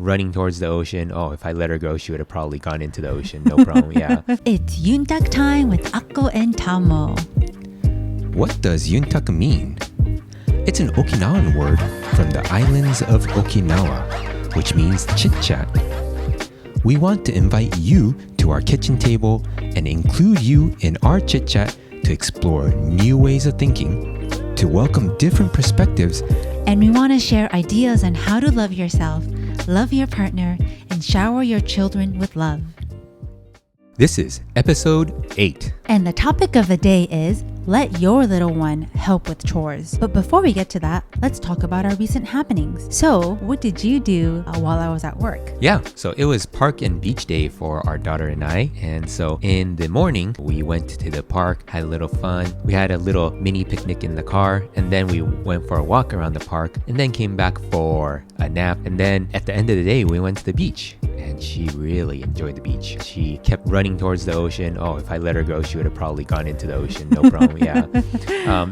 running towards the ocean. Oh, if I let her go, she would have probably gone into the ocean. No problem. Yeah. It's Yuntaku time with Akko and Tamo. What does Yuntaku mean? It's an Okinawan word from the islands of Okinawa, which means chit-chat. We want to invite you to our kitchen table and include you in our chit-chat to explore new ways of thinking, to welcome different perspectives, and we want to share ideas on how to love yourself, love your partner, and shower your children with love. This is episode 8. And the topic of the day is let your little one help with chores. But before we get to that, let's talk about our recent happenings. So, what did you do while I was at work? Yeah, so it was park and beach day for our daughter and I. And so in the morning, we went to the park, had a little fun. We had a little mini picnic in the car, and then we went for a walk around the park, and then came back for a nap. And then at the end of the day, we went to the beach. And she really enjoyed the beach. She kept running towards the ocean. Oh, if I let her go, she would have probably gone into the ocean. No problem. Yeah.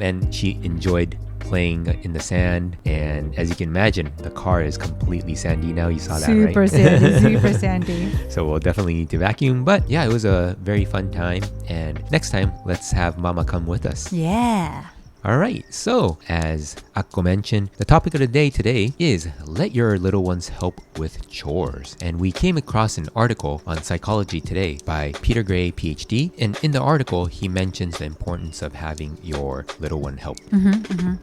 And she enjoyed playing in the sand. And as you can imagine, the car is completely sandy now. You saw that, right? Super sandy. So we'll definitely need to vacuum. But yeah, it was a very fun time. And next time, let's have Mama come with us. Yeah. All right, so as Akko mentioned, the topic of the day today is let your little ones help with chores. And we came across an article on Psychology Today by Peter Gray, PhD. And in the article, he mentions the importance of having your little one help.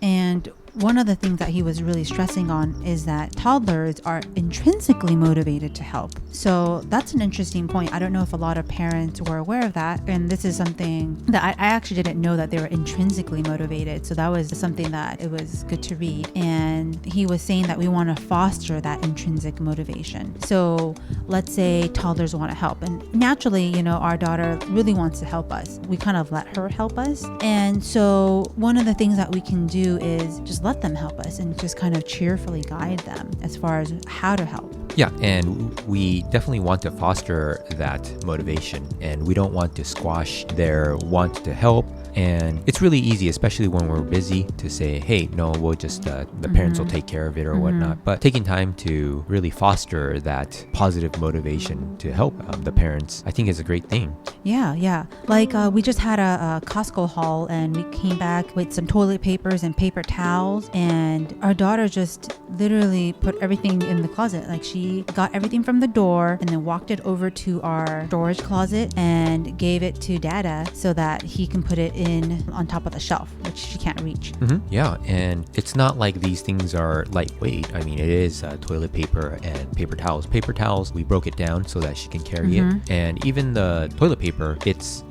And one of the things that he was really stressing on is that toddlers are intrinsically motivated to help. So that's an interesting point. I don't know if a lot of parents were aware of that. And this is something that I actually didn't know that they were intrinsically motivated. So that was something that it was good to read. And he was saying that we want to foster that intrinsic motivation. So let's say toddlers want to help. And naturally, you know, our daughter really wants to help us. We kind of let her help us. And so one of the things that we can do is just let them help us and just kind of cheerfully guide them as far as how to help. Yeah, and we definitely want to foster that motivation, and we don't want to squash their want to help. And it's really easy, especially when we're busy, to say, hey, no, we'll just, the parents will take care of it or whatnot. But taking time to really foster that positive motivation to help the parents, I think is a great thing. Yeah. Like we just had a Costco haul, and we came back with some toilet papers and paper towels, and our daughter just literally put everything in the closet. Like she got everything from the door and then walked it over to our storage closet and gave it to Dada so that he can put it in on top of the shelf, which she can't reach. Yeah, and it's not like these things are lightweight. I mean, it is toilet paper and paper towels. Paper towels, we broke it down so that she can carry it. And even the toilet paper,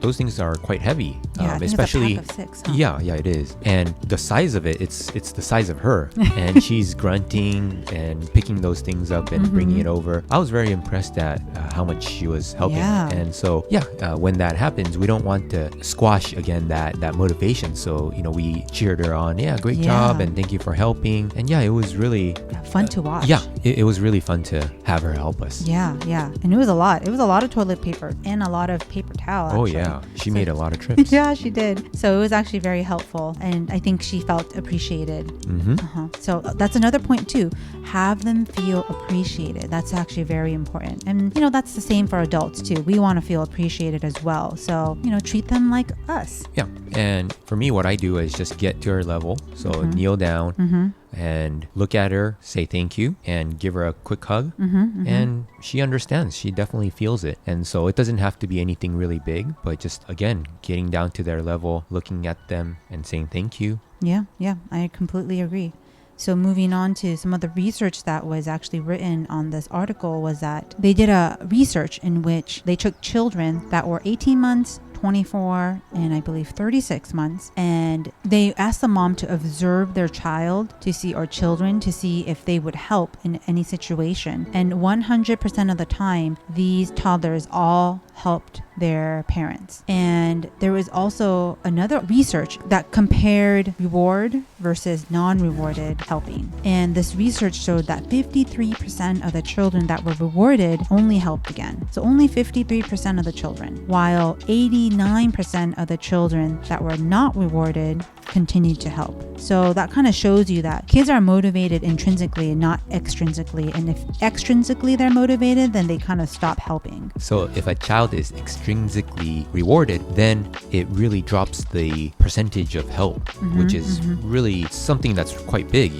those things are quite heavy. Yeah, I think especially it's a pack of 6. Huh? Yeah, it is. And the size of it, it's the size of her. And she's grunting and picking those things up and bringing it over. I was very impressed at how much she was helping. Yeah. And so, when that happens, we don't want to squash again that motivation. So, you know, we cheered her on. Yeah, great job, and thank you for helping. And yeah, it was really fun to watch. Yeah, it was really fun to have her help us. Yeah. And it was a lot. It was a lot of toilet paper and a lot of paper towel. Oh, yeah. She made a lot of trips. Yeah, she did. So it was actually very helpful. And I think she felt appreciated. So that's another point too. Have them feel appreciated. That's actually very important. And, you know, that's the same for adults too. We want to feel appreciated as well. So, you know, treat them like us. Yeah. And for me, what I do is just get to her level. So kneel down and look at her, say thank you, and give her a quick hug. And she understands. She definitely feels it. And so it doesn't have to be anything really big, but just, again, getting down to their level, looking at them and saying thank you. Yeah, I completely agree. So moving on to some of the research that was actually written on this article was that they did a research in which they took children that were 18 months, 24, and I believe 36 months. And they asked the mom to observe their child to see, or children, to see if they would help in any situation. And 100% of the time, these toddlers all helped their parents. And there was also another research that compared reward versus non-rewarded helping. And this research showed that 53% of the children that were rewarded only helped again. So only 53% of the children, while 89% of the children that were not rewarded continue to help. So that kind of shows you that kids are motivated intrinsically and not extrinsically. And if extrinsically they're motivated, then they kind of stop helping. So if a child is extrinsically rewarded, then it really drops the percentage of help, which is really something that's quite big,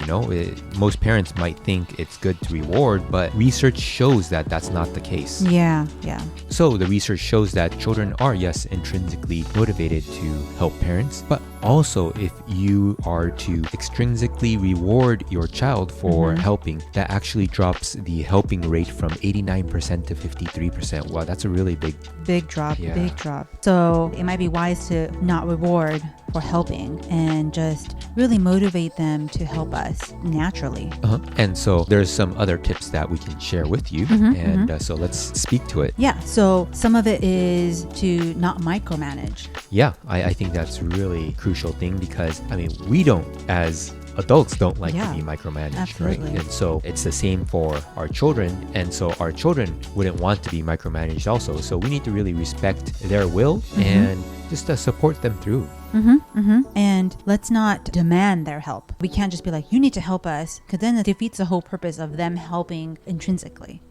most parents might think it's good to reward, but research shows that that's not the case. Yeah. So the research shows that children are, yes, intrinsically motivated to help parents, but also if you are to extrinsically reward your child for helping, that actually drops the helping rate from 89% to 53%. Wow, that's a really big drop. Yeah. Big drop. So it might be wise to not reward for helping and just really motivate them to help us naturally. And so there's some other tips that we can share with you. So let's speak to it. Yeah. So some of it is to not micromanage. Yeah, I think that's really crucial thing because, we don't, as adults, don't like to be micromanaged, absolutely. right? And so it's the same for our children. And so our children wouldn't want to be micromanaged also. So we need to really respect their will and just support them through. And let's not demand their help. We can't just be like, you need to help us, because then it defeats the whole purpose of them helping intrinsically,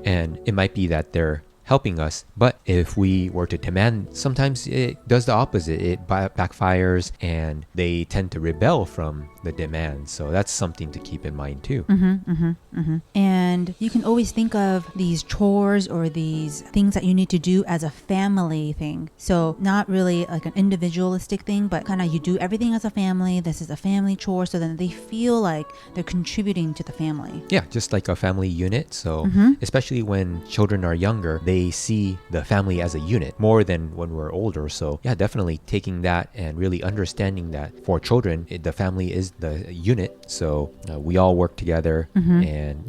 And it might be that they're helping us, but if we were to demand, sometimes it does the opposite. It backfires and they tend to rebel from the demand. So that's something to keep in mind too. And you can always think of these chores or these things that you need to do as a family thing. So not really like an individualistic thing, but kind of you do everything as a family. This is a family chore, so then they feel like they're contributing to the family. Yeah, just like a family unit. So especially when children are younger, they see the family as a unit more than when we're older. So yeah, definitely taking that and really understanding that for children, the family is the unit. So we all work together and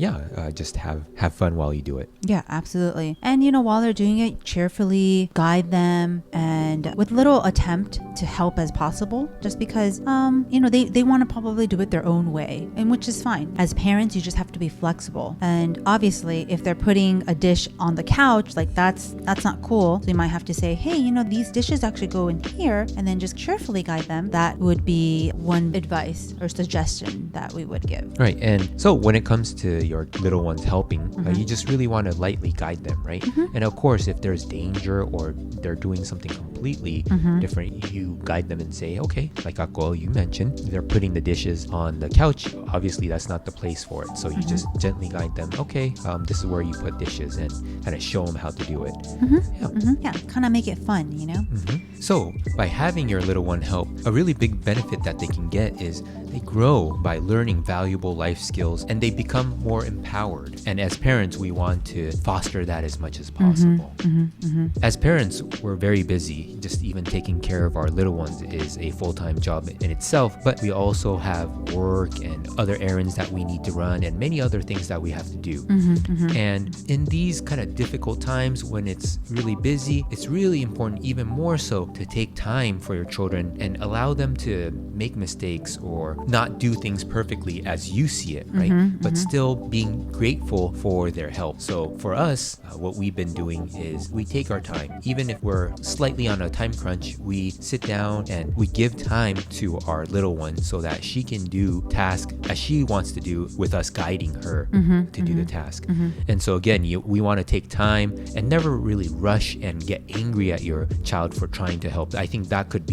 just have fun while you do it. Yeah, absolutely. And while they're doing it, cheerfully guide them and with little attempt to help as possible, just because they want to probably do it their own way, and which is fine. As parents, you just have to be flexible. And obviously if they're putting a dish on the couch, like that's not cool. So you might have to say, hey, these dishes actually go in here, and then just cheerfully guide them. That would be one advice or suggestion that we would give. Right. And so when it comes to your little ones helping, you just really want to lightly guide them, right? And of course, if there's danger or they're doing something completely different, you guide them and say, okay, like Ako, you mentioned, they're putting the dishes on the couch. Obviously, that's not the place for it. So you just gently guide them, okay, this is where you put dishes, and kind of show them how to do it. Yeah, kind of make it fun, So by having your little one help, a really big benefit that they can get is they grow by learning valuable life skills and they become more empowered. And as parents, we want to foster that as much as possible. As parents, we're very busy. Just even taking care of our little ones is a full-time job in itself, but we also have work and other errands that we need to run and many other things that we have to do. And in these kind of difficult times when it's really busy, it's really important, even more so, to take time for your children and allow them to make mistakes or not do things perfectly as you see it, right? But still being grateful for their help. So for us, what we've been doing is we take our time. Even if we're slightly on a time crunch, we sit down and we give time to our little one so that she can do tasks as she wants to do with us guiding her to do the task. And so again, we want to take time and never really rush and get angry at your child for trying to help. I think that can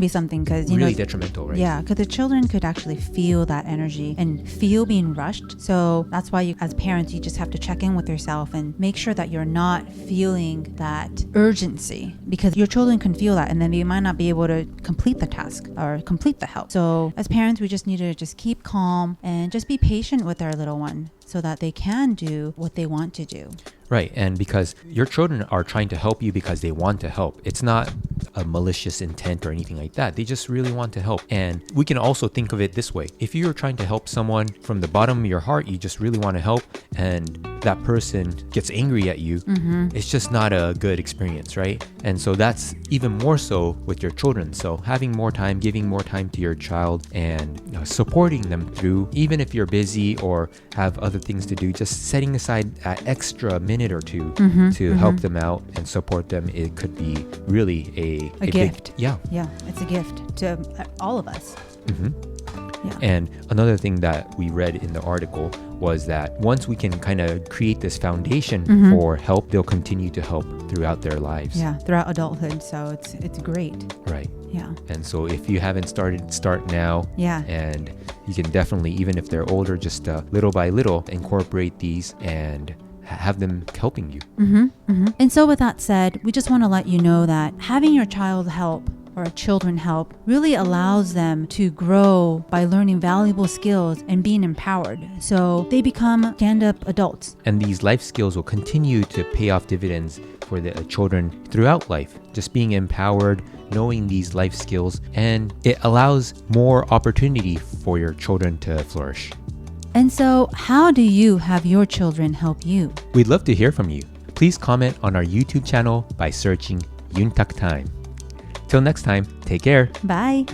be something, because really detrimental, right? Yeah, because the children could actually feel that energy and feel being rushed. So that's why as parents, you just have to check in with yourself and make sure that you're not feeling that urgency, because your children can feel that and then they might not be able to complete the task or complete the help. So as parents, we just need to just keep calm and just be patient with our little one so that they can do what they want to do. Right. And because your children are trying to help you because they want to help. It's not a malicious intent or anything like that. They just really want to help. And we can also think of it this way. If you're trying to help someone from the bottom of your heart, you just really want to help, and that person gets angry at you, it's just not a good experience, right? And so that's even more so with your children. So having more time, giving more time to your child, and supporting them through, even if you're busy or have other things to do, just setting aside an extra minute or two to help them out and support them, it could be really a A big- gift. yeah. Yeah, it's a gift to all of us. hmm Yeah. And another thing that we read in the article was that once we can kind of create this foundation for help, they'll continue to help throughout their lives. Yeah, throughout adulthood. So it's great. Right. Yeah. And so if you haven't started, start now. Yeah. And you can definitely, even if they're older, just little by little, incorporate these and have them helping you. And so with that said, we just want to let you know that having your child help or children help really allows them to grow by learning valuable skills and being empowered. So they become stand-up adults. And these life skills will continue to pay off dividends for the children throughout life. Just being empowered, knowing these life skills, and it allows more opportunity for your children to flourish. And so how do you have your children help you? We'd love to hear from you. Please comment on our YouTube channel by searching Yuntaku Time. Till next time, take care. Bye.